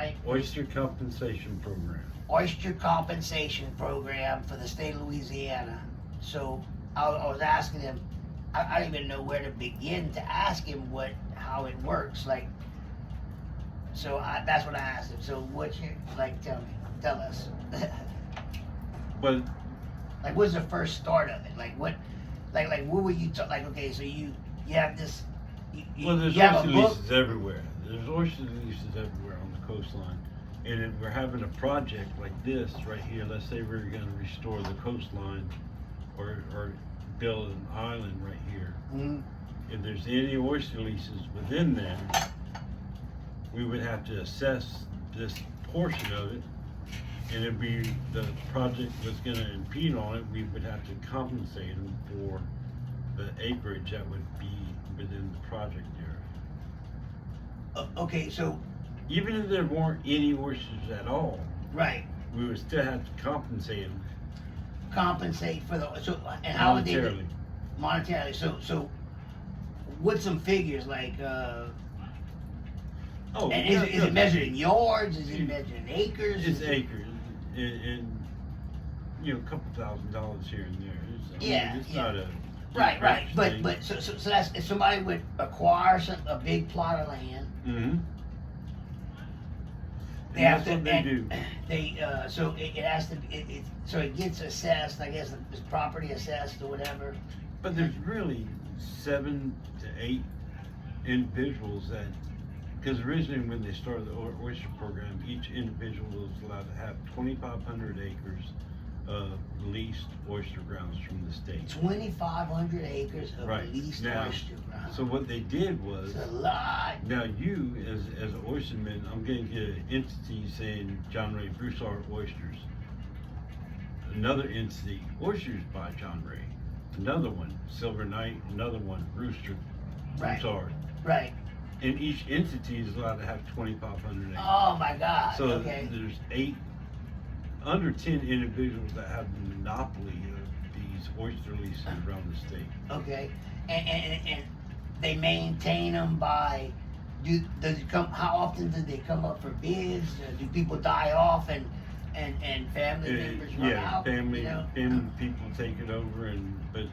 right? Oyster compensation program. Oyster compensation program for the state of Louisiana. So I was asking him, I don't even know where to begin to ask him how it works. Like, so that's what I asked him. So what's your, like, tell us. But Like, what's the first start of it? Like, what were you, like, okay, so you have this, well, there's you have oyster a book? leases everywhere. There's oyster leases everywhere on the coastline. And if we're having a project like this right here, let's say we're going to restore the coastline or build an island right here. Mm-hmm. If there's any oyster leases within there, we would have to assess this portion of it, and it'd be the project was going to impede on it. We would have to compensate them for the acreage that would be within the project area. Okay, so Even if there weren't any oysters at all, right, we would still have to compensate them compensate for the and how would they monetarily. monetarily? So what's some figures like? Oh, And yeah, is it measured in yards? Is it measured in acres? It's acres, and you know, a couple $1,000s here and there. It's not a right. thing. But so that's if somebody would acquire a big plot of land, Mm-hmm. they have That's to. what they do. They so it has to. So it gets assessed. I guess it's property assessed or whatever. But there's really 7 to 8 individuals that, because originally when they started the oyster program, each individual was allowed to have 2,500 acres of leased oyster grounds from the state. 2,500 acres of Right. leased Now, oyster ground. So what they did was, It's a lot. now you as an oysterman, I'm going to get an entity saying John Ray Broussard Oysters. Another entity, Oysters by John Ray. Another one, Silver Knight. Another one, Rooster Right. Broussard. Right. And each entity is allowed to have 2,500 acres. Oh my God. So Okay. there's under 10 individuals that have the monopoly of these oyster leases around the state. Okay. And they maintain them by. Does it come? How often do they come up for bids? Do people die off and family members run Yeah, out? family You know? people take it over, but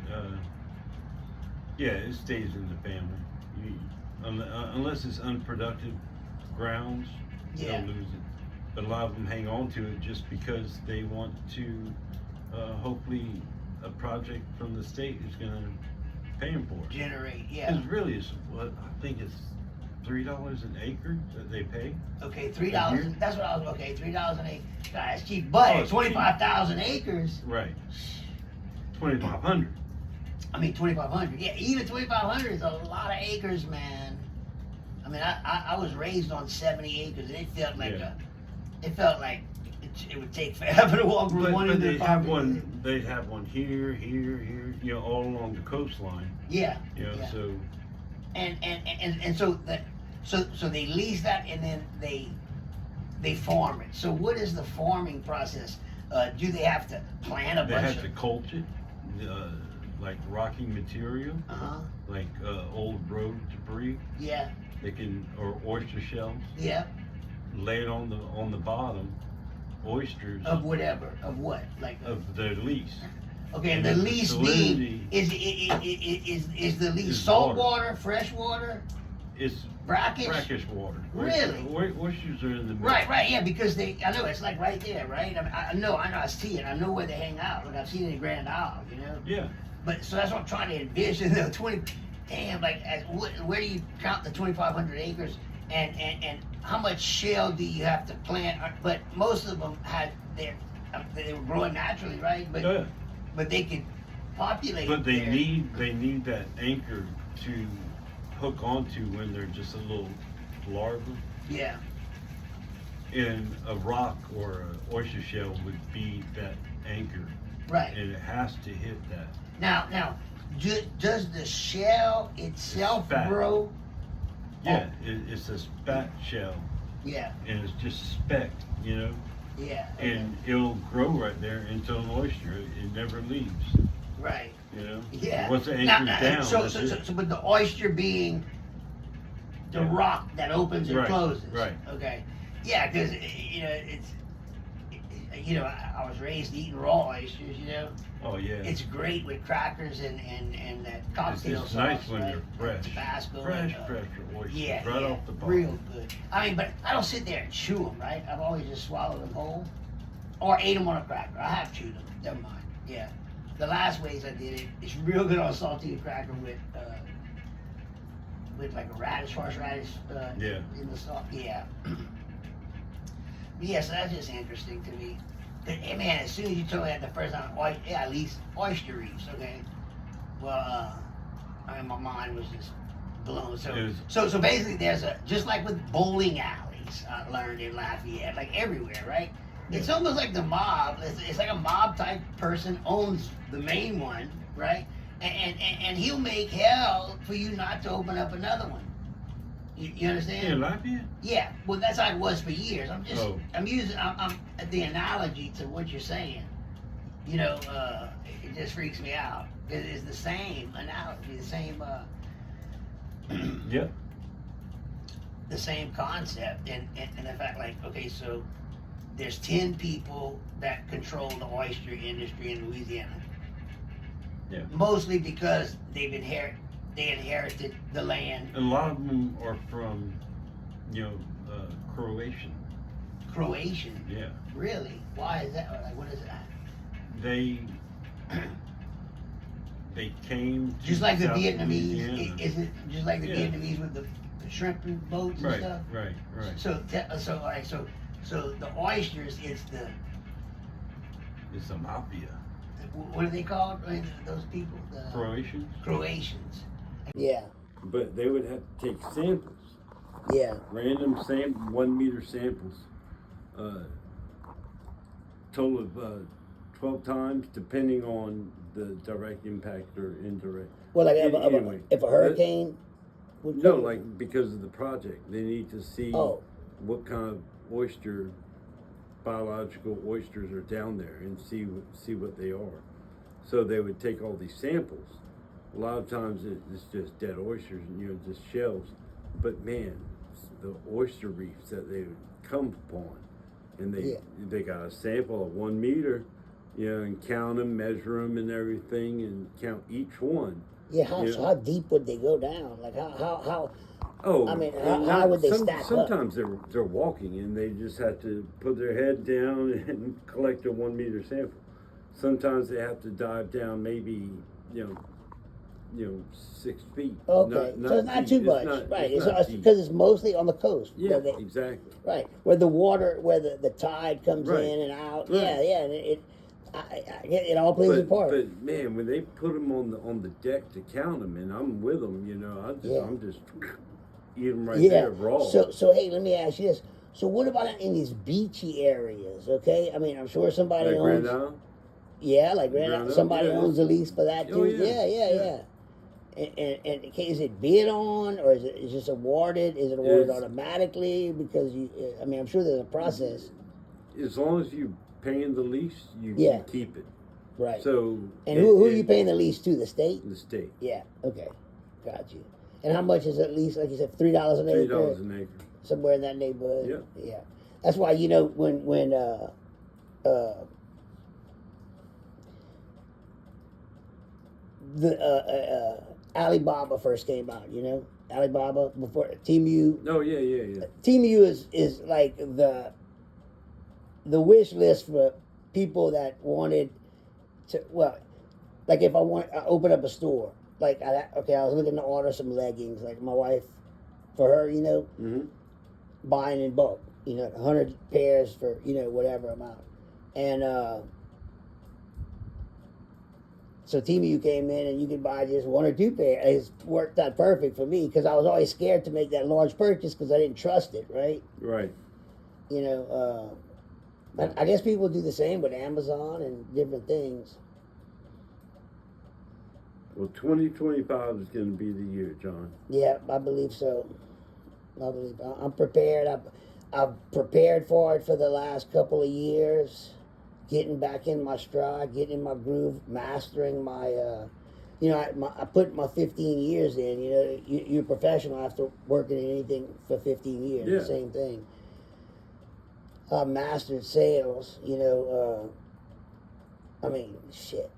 yeah, it stays in the family. Unless it's unproductive grounds, Yeah. they'll lose it. But a lot of them hang on to it just because they want to. Hopefully, a project from the state is going to pay them for it. Generate. Yeah. Because really, I think it's $3 an acre that they pay. Okay, A $3. year? That's what I was. Okay, $3 an acre. God, that's cheap. But Oh, it's 25,000 acres. Right. 2,500. I mean, 2,500. Yeah, even 2,500 is a lot of acres, man. I mean, I was raised on 70 acres, and it felt like Yeah. it would take forever to walk from one But end of they the have property. one. They have one here, you know, all along the coastline. Yeah. You know, Yeah. so And so they lease that, and then they farm it. So what is the farming process? Do they have to plant a they bunch have of? to culch it, like rocky material, Uh-huh. like old road debris. Yeah. They can, or oyster shells. Yeah. Lay it on the bottom, oysters Of whatever. Of what? Like. of their lease. Okay, and the the lease salinity being is the lease is salt water. water, fresh water, It's brackish? brackish water. Really? Oysters are in the middle. Right, yeah, because I know it's like right there, right? I know, I see it. I know where they hang out. Like I've seen it in Grand Isle, you know. Yeah. But so that's what I'm trying to envision. The 20, damn, like where do you count the 2,500 acres, and how much shell do you have to plant? But most of them they were growing naturally, right? But Yeah. but they could populate. But they there. need that anchor to hook onto when they're just a little larva. Yeah. And a rock or an oyster shell would be that anchor, Right. and it has to hit that. Now, does the shell itself Spat. grow? Yeah, it's a spat shell, Yeah. and it's just specked, you know, Yeah. and it'll grow right there into an oyster. It never leaves, Right. you know. Yeah. Once the Now, anchor's down, so, that's so, it. so, but the oyster being the Yeah. rock that opens and Right, closes. right. Okay. Yeah, because you know you know, I was raised eating raw oysters. You know, Oh yeah. it's great with crackers and that cocktail It's sauce, nice when right? they're fresh. Tabasco. Fresh oysters, right off the bone. Real good. I mean, but I don't sit there and chew them, right? I've always just swallowed them whole, or ate them on a cracker. I have chewed them. Never mind. Yeah, the last ways I did it, it's real good on a saltine cracker with like a radish, horseradish. Yeah. In the sauce. Yeah. But yeah, so that's just interesting to me. But hey, man, as soon as you told me that the first time, at least oyster reefs, okay. Well, I mean, my mind was just blown. So basically, there's just like with bowling alleys, I learned in Lafayette, like everywhere, right? Yeah. It's almost like the mob. It's like a mob type person owns the main one, right? And he'll make hell for you not to open up another one. You understand? In Lafayette? Yeah. Well, that's how it was for years. I'm using I'm the analogy to what you're saying. You know, it just freaks me out. It's the same analogy, the same. Yep. The same concept, and the fact, like, okay, so there's 10 people that control the oyster industry in Louisiana. Yeah. Mostly because they inherited the land. A lot of them are from, Croatian. Croatian? Yeah. Really? Why is that? Like, what is that? They came to just like the South Vietnamese. Louisiana. Is it just like the Yeah. Vietnamese with the shrimp boats and stuff? Right. So all right. So the oysters is It's a mafia. what are they called? I mean, those people? The Croatians. Croatians. Yeah. But they would have to take samples. Yeah. Random 1 meter samples. Total of 12 times, depending on the direct impact or indirect. Well, like Anyway, if a hurricane would No, come? like because of the project, they need to see what kind of biological oysters are down there and see what they are. So they would take all these samples. A lot of times it's just dead oysters and just shells. But man, the oyster reefs that they would come upon, and they got a sample of 1 meter, and count them, measure them, and everything, and count each one. Yeah, how deep would they go down? Like how? Oh, I mean, how would they stack up? Sometimes they're walking and they just have to put their head down and collect a 1 meter sample. Sometimes they have to dive down maybe 6 feet. Okay, so it's not too much, right? It's because it's mostly on the coast. Yeah, exactly. Right, where the water, where the tide comes in and out. Right. Yeah, and it all plays a part. But man, when they put them on the deck to count them, and I'm with them, I'm just eat them right there raw. So hey, let me ask you this. So what about in these beachy areas? Okay, I mean, I'm sure somebody like owns. Grand Isle? Yeah, like Grand Isle. Somebody owns the lease for that too. Oh, yeah. And is it bid on, or is it just awarded? Is it awarded automatically? Because I'm sure there's a process. As long as you paying the lease, you keep it. Right. So. And who are you paying the lease to? The state? The state. Yeah. Okay. Got you. And how much is it lease? Like you said, $3 an acre. $3 an acre. Somewhere in that neighborhood. Yeah. Yeah. That's why when the Alibaba first came out, Alibaba before Temu. Oh yeah. Temu is like the wish list for people that wanted to. Well, like if I open up a store, like I was looking to order some leggings, like my wife, for her, buying in bulk, 100 pairs for whatever amount, and so Temu came in and you could buy just 1 or 2 pairs. It worked out perfect for me because I was always scared to make that large purchase because I didn't trust it, right? Right. But I guess people do the same with Amazon and different things. Well, 2025 is going to be the year, John. Yeah, I believe so. I'm prepared. I've prepared for it for the last couple of years. Getting back in my stride, getting in my groove, mastering my, I put my 15 years in. You're a professional after working in anything for 15 years. Yeah. The same thing. mastered sales. You know, I mean, shit.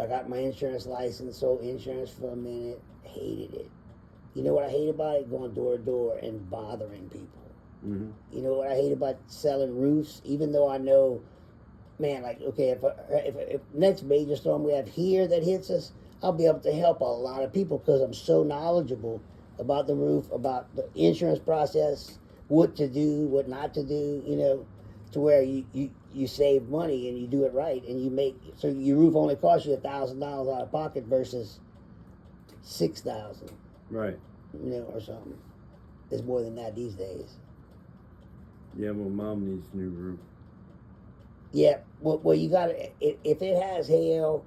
I got my insurance license, sold insurance for a minute, hated it. You know what I hate about it? Going door to door and bothering people. Mm-hmm. You know what I hate about selling roofs? Even though I know, man, like, okay, if next major storm we have here that hits us, I'll be able to help a lot of people because I'm so knowledgeable about the roof, about the insurance process, what to do, what not to do, you know, to where you save money and you do it right and you make, so your roof only costs you $1,000 out of pocket versus 6,000, Right. you know, or something. There's more than that these days. Yeah, well, Mom needs a new roof. Yeah, well, you got to, if it has hail,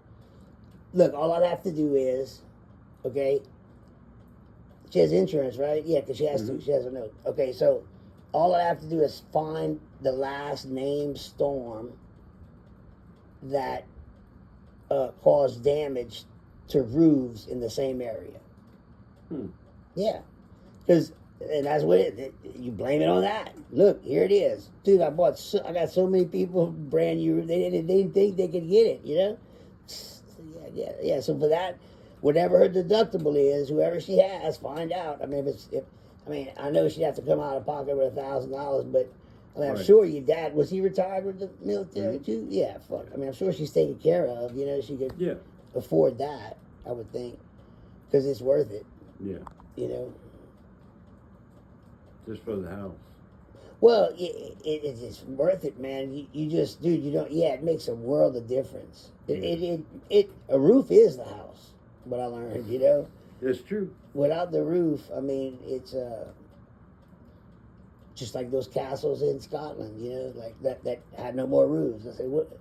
look, all I'd have to do is, okay, she has insurance, right? Yeah, because she has to, she has a note. Okay, so all I have to do is find the last named storm that caused damage to roofs in the same area. Yeah, because, and that's what you blame it on that. Look, here it is, dude. I got so many people brand new. They didn't think they could get it, you know. Yeah. So for that, whatever her deductible is, whoever she has, find out. I mean, I know she'd have to come out of pocket with $1,000, but I mean, I'm sure your dad, was he retired with the military too? Yeah, fuck. I mean, I'm sure she's taken care of. You know, she could afford that. I would think, because it's worth it. Yeah. You know. Just for the house. Well, it's worth it, man. You just, dude, you don't. Yeah, it makes a world of difference. A roof is the house. What I learned, you know. It's true. Without the roof, I mean, it's just like those castles in Scotland, you know, like that had no more roofs. I say, what?